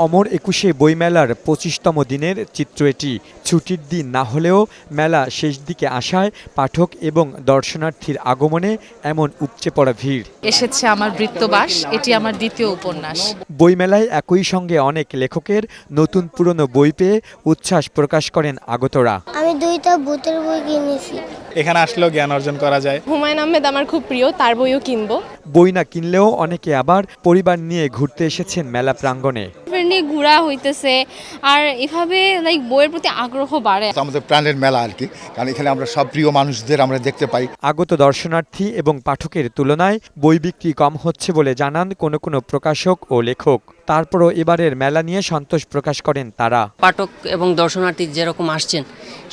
অমর একুশে বইমেলার ২৫তম দিনের চিত্র এটি। ছুটির দিন না হলেও মেলা শেষ দিকে আসায় পাঠক এবং দর্শনার্থীর আগমনে এমন উপচে পড়া ভিড়। এসেছে আমার বৃত্তবাস, এটি আমার দ্বিতীয় উপন্যাস। বইমেলায় একই সঙ্গে অনেক লেখকের নতুন পুরনো বই পেয়ে উচ্ছ্বাস প্রকাশ করেন আগতরা। আমি 2টা ভূতের বই কিনেছি। এখানে আসলেও জ্ঞান অর্জন করা যায়। হুমায়ুন আহমেদ আমার খুব প্রিয়, তার বইও কিনবো। বই না কিনলেও অনেকে আবার পরিবার নিয়ে ঘুরতে এসেছেন মেলা প্রাঙ্গণে। নিয়ে ঘোরা হইতেছে আর এভাবে বইয়ের প্রতি আগ্রহ বাড়ে। আমাদের প্রাণের মেলা আর কি, কারণ এখানে আমরা সব প্রিয় মানুষদের আমরা দেখতে পাই। আগত দর্শনার্থী এবং পাঠকের তুলনায় বই বিক্রি কম হচ্ছে বলে জানান কোনো প্রকাশক ও লেখক। তারপরও এবারের মেলা নিয়ে সন্তোষ প্রকাশ করেন তারা। পাঠক এবং দর্শনার্থী যেরকম আসছেন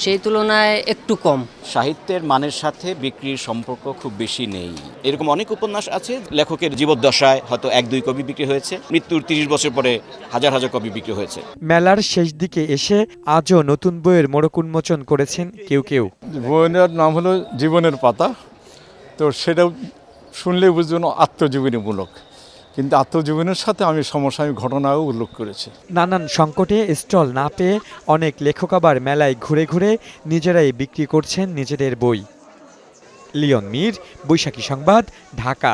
সেই তুলনায় একটু কম। সাহিত্যের মানের সাথে বিক্রির সম্পর্ক খুব বেশি নেই। এরকম অনেক উপন্যাস আছে লেখকের জীবদ্দশায় হয়তো 1-2 কপি বিক্রি হয়েছে, মৃত্যুর 30 বছর পরে হাজার হাজার কপি বিক্রি হয়েছে। মেলার শেষ দিকে এসে আজও নতুন বইয়ের মোড়ক উন্মোচন করেছেন কেউ। বইয়ের নাম হলো জীবনের পাতা। তো সেটা শুনলেই বুঝবেন আত্মজীবনীমূলক, কিন্তু আত্মজীবনের সাথে আমি সমসাময়িক ঘটনাও উল্লেখ করেছি। নানান সংকটে স্টল না পেয়ে অনেক লেখক আবার মেলায় ঘুরে ঘুরে নিজেরাই বিক্রি করছেন নিজেদের বই। লিওন মীর, বৈশাখী সংবাদ, ঢাকা।